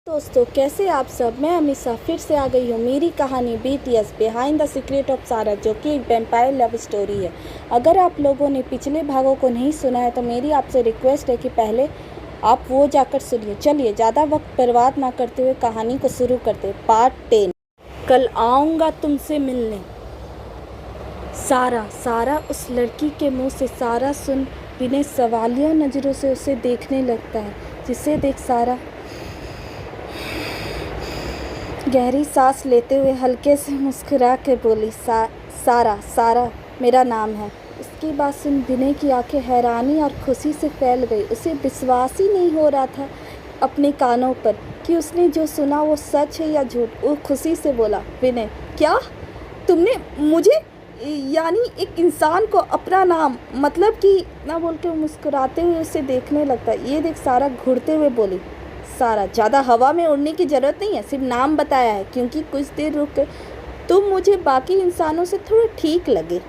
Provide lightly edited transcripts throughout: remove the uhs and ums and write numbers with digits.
दोस्तों, कैसे आप सब। मैं अमीषा फिर से आ गई हूँ मेरी कहानी BTS behind the secret of सारा, जो कि एक वैम्पायर लव स्टोरी है। अगर आप लोगों ने पिछले भागों को नहीं सुना है तो मेरी आपसे रिक्वेस्ट है कि पहले आप वो जाकर सुनिए। चलिए ज़्यादा वक्त बर्बाद ना करते हुए कहानी को शुरू करते हैं। पार्ट 10। कल आऊँगा तुमसे मिलने। सारा उस लड़की के मुंह से सारा सुन विनय सवालिया नज़रों से उसे देखने लगता है, जिसे देख सारा गहरी सांस लेते हुए हल्के से मुस्कुरा कर बोली, सारा मेरा नाम है। उसकी बात सुन विनय की आंखें हैरानी और खुशी से फैल गई। उसे विश्वास ही नहीं हो रहा था अपने कानों पर कि उसने जो सुना वो सच है या झूठ। वो खुशी से बोला, विनय, क्या तुमने मुझे, यानी एक इंसान को अपना नाम, मतलब कि ना बोल के मुस्कुराते हुए उसे देखने लगता है। ये देख सारा घूरते हुए बोली, सारा ज़्यादा हवा में उड़ने की ज़रूरत नहीं है, सिर्फ नाम बताया है क्योंकि कुछ देर रुक कर तुम मुझे बाकी इंसानों से थोड़ा ठीक लगे।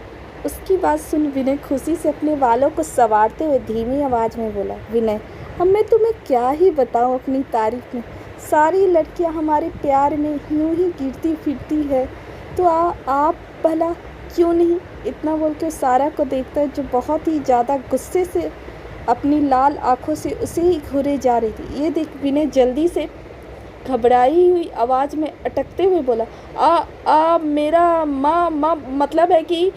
उसकी बात सुन विनय खुशी से अपने बालों को संवारते हुए धीमी आवाज़ में बोला, विनय, अब मैं तुम्हें क्या ही बताऊं अपनी तारीफ में। सारी लड़कियां हमारे प्यार में यूं ही गिरती फिरती है, तो आप भला क्यों नहीं। इतना बोल के सारा को देखता है, जो बहुत ही ज़्यादा गुस्से से अपनी लाल आंखों से उसे ही घूरे जा रही थी। ये देख विनय जल्दी से घबराई हुई आवाज़ में अटकते हुए बोला, मेरा माँ मतलब है कि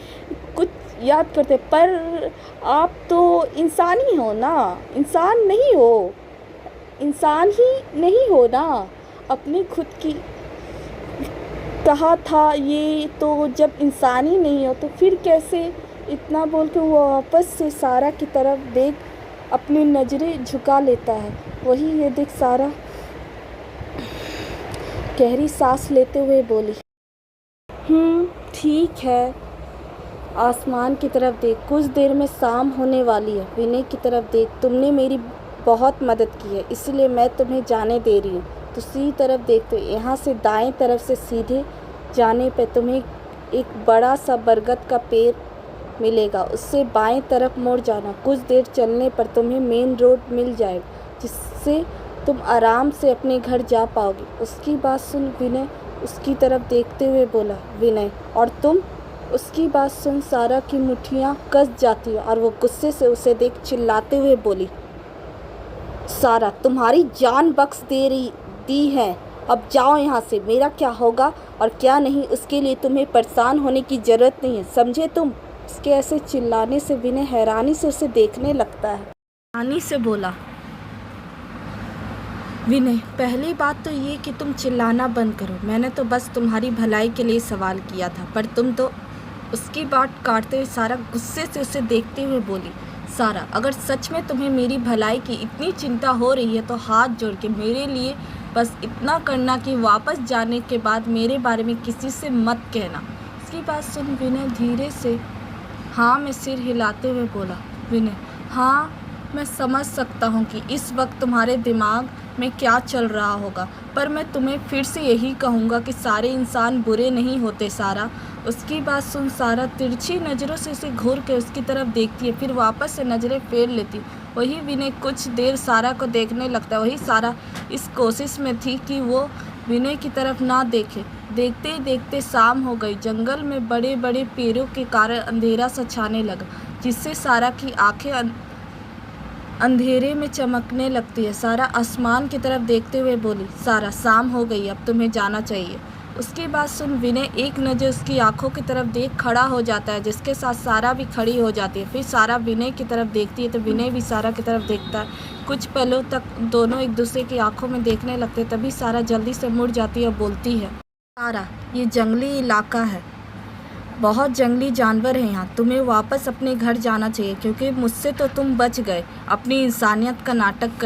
कुछ याद करते, पर आप तो इंसान ही हो ना, इंसान ही नहीं हो ना। अपने खुद की कहा था ये, तो जब इंसान ही नहीं हो तो फिर कैसे। इतना बोल के वो वापस से सारा की तरफ देख अपनी नज़रें झुका लेता है। वही ये देख सारा गहरी सांस लेते हुए बोली, ठीक है। आसमान की तरफ देख, कुछ देर में शाम होने वाली है। विनय की तरफ देख, तुमने मेरी बहुत मदद की है, इसलिए मैं तुम्हें जाने दे रही हूँ। दूसरी तरफ देखते हुए, यहाँ से दाएं तरफ से सीधे जाने पर तुम्हें एक बड़ा सा बरगद का पेड़ मिलेगा, उससे बाएं तरफ मुड़ जाना। कुछ देर चलने पर तुम्हें मेन रोड मिल जाएगा, जिससे तुम आराम से अपने घर जा पाओगे। उसकी बात सुन विनय उसकी तरफ देखते हुए बोला, विनय, और तुम। उसकी बात सुन सारा की मुट्ठियाँ कस जाती है और वो गुस्से से उसे देख चिल्लाते हुए बोली, सारा, तुम्हारी जान बख्श दी है, अब जाओ यहाँ से। मेरा क्या होगा और क्या नहीं, उसके लिए तुम्हें परेशान होने की ज़रूरत नहीं है, समझे तुम। उसके ऐसे चिल्लाने से विनय हैरानी से उसे देखने लगता है। हैरानी से बोला, विनय, पहली बात तो ये कि तुम चिल्लाना बंद करो, मैंने तो बस तुम्हारी भलाई के लिए सवाल किया था, पर तुम तो। उसकी बात काटते हुए सारा गुस्से से उसे देखते हुए बोली, सारा, अगर सच में तुम्हें मेरी भलाई की इतनी चिंता हो रही है तो हाथ जोड़ के मेरे लिए बस इतना करना कि वापस जाने के बाद मेरे बारे में किसी से मत कहना। उसकी बात सुन विनय धीरे से हाँ में सिर हिलाते हुए बोला, विनय, हाँ, मैं समझ सकता हूँ कि इस वक्त तुम्हारे दिमाग में क्या चल रहा होगा, पर मैं तुम्हें फिर से यही कहूँगा कि सारे इंसान बुरे नहीं होते, सारा। उसकी बात सुन सारा तिरछी नज़रों से उसे घूर के उसकी तरफ देखती है, फिर वापस से नज़रें फेर लेती। वही विनय कुछ देर सारा को देखने लगता है। वही सारा इस कोशिश में थी कि वो विनय की तरफ ना देखे। देखते ही देखते शाम हो गई। जंगल में बड़े बड़े पेड़ों के कारण अंधेरा सा छाने लगा, जिससे सारा की आंखें अंधेरे में चमकने लगती है। सारा आसमान की तरफ देखते हुए बोली, सारा, शाम हो गई, अब तुम्हें जाना चाहिए। उसकी बात सुन विनय एक नज़र उसकी आंखों की तरफ देख खड़ा हो जाता है, जिसके साथ सारा भी खड़ी हो जाती है। फिर सारा विनय की तरफ देखती है तो विनय भी सारा की तरफ देखता है। कुछ पलों तक दोनों एक दूसरे की आंखों में देखने लगते हैं, तभी सारा जल्दी से मुड़ जाती है और बोलती है, सारा, ये जंगली इलाका है, बहुत जंगली जानवर हैं यहाँ, तुम्हें वापस अपने घर जाना चाहिए, क्योंकि मुझसे तो तुम बच गए अपनी इंसानियत का नाटक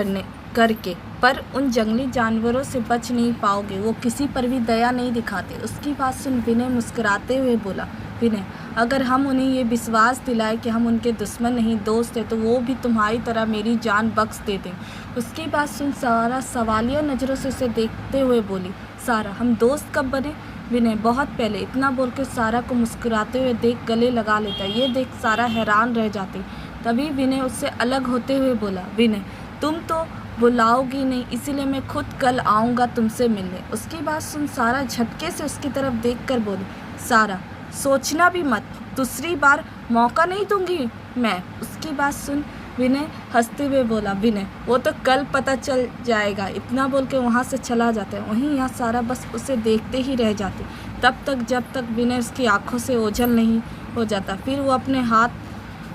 करके, पर उन जंगली जानवरों से बच नहीं पाओगे, वो किसी पर भी दया नहीं दिखाते। उसकी बात सुन विनय मुस्कुराते हुए बोला, विनय, अगर हम उन्हें ये विश्वास दिलाए कि हम उनके दुश्मन नहीं दोस्त हैं, तो वो भी तुम्हारी तरह मेरी जान बख्श देते। उसकी बात सुन सारा सवालिया नज़रों से उसे देखते हुए बोली, सारा, हम दोस्त कब बने। विनय, बहुत पहले। इतना बोल के सारा को मुस्कुराते हुए देख गले लगा लेता है। ये देख सारा हैरान रह जाती। तभी विनय उससे अलग होते हुए बोला, विनय, तुम तो बुलाओगी नहीं, इसीलिए मैं खुद कल आऊँगा तुमसे मिलने। उसकी बात सुन सारा झटके से उसकी तरफ देखकर बोली, सारा सोचना भी मत, दूसरी बार मौका नहीं दूंगी मैं। उसकी बात सुन विनय हंसते हुए बोला, विनय वो तो कल पता चल जाएगा। इतना बोल के वहाँ से चला जाता है। वहीं यहाँ सारा बस उसे देखते ही रह जाती तब तक जब तक विनय उसकी आंखों से ओझल नहीं हो जाता। फिर वो अपने हाथ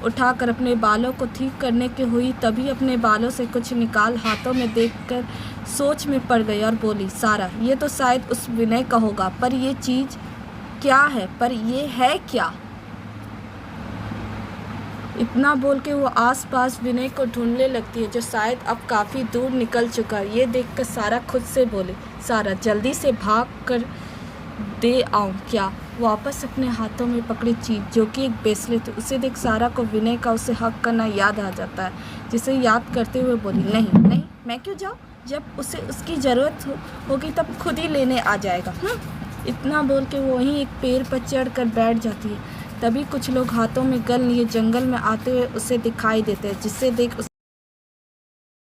उठाकर अपने बालों को ठीक करने की हुई, तभी अपने बालों से कुछ निकाल हाथों में देखकर सोच में पड़ गई और बोली, सारा ये तो शायद उस विनय का होगा, पर ये चीज़ क्या है, पर ये है क्या? इतना बोल के वो आसपास विनय को ढूंढने लगती है, जो शायद अब काफ़ी दूर निकल चुका है। ये देखकर सारा खुद से बोले, सारा जल्दी से भाग कर दे आऊँ क्या? वापस अपने हाथों में पकड़ी चीज़ जो कि एक ब्रेसलेट थी, उसे देख सारा को विनय का उसे हक करना याद आ जाता है, जिसे याद करते हुए बोली, नहीं नहीं मैं क्यों जाऊँ, जब उसे उसकी ज़रूरत होगी तब खुद ही लेने आ जाएगा। इतना बोल के वो वहीं एक पेड़ पर चढ़ कर बैठ जाती है। तभी कुछ लोग हाथों में गन लिए जंगल में आते हुए उसे दिखाई देते हैं, जिससे देख उसे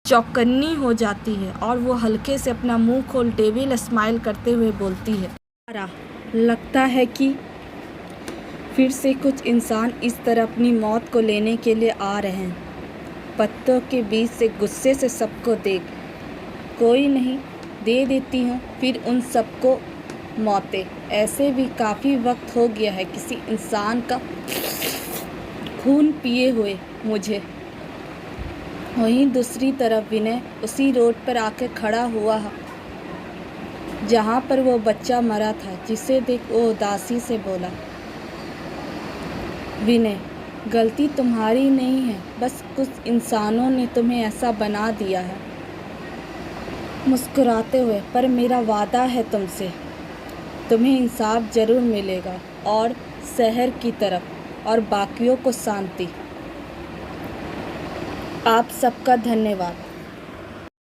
चौकन्नी हो जाती है और वो हल्के से अपना मुंह खोल डेविल स्माइल करते हुए बोलती है, सारा लगता है कि फिर से कुछ इंसान इस तरह अपनी मौत को लेने के लिए आ रहे हैं। पत्तों के बीच से गुस्से से सबको देख, कोई नहीं, दे देती हूँ फिर उन सबको मौतें। ऐसे भी काफ़ी वक्त हो गया है किसी इंसान का खून पिए हुए मुझे। वहीं दूसरी तरफ विनय उसी रोड पर आकर खड़ा हुआ जहाँ पर वो बच्चा मरा था, जिसे देख वो उदासी से बोला, विनय गलती तुम्हारी नहीं है, बस कुछ इंसानों ने तुम्हें ऐसा बना दिया है। मुस्कुराते हुए, पर मेरा वादा है तुमसे, तुम्हें इंसाफ ज़रूर मिलेगा और शहर की तरफ और बाकियों को शांति। आप सबका धन्यवाद।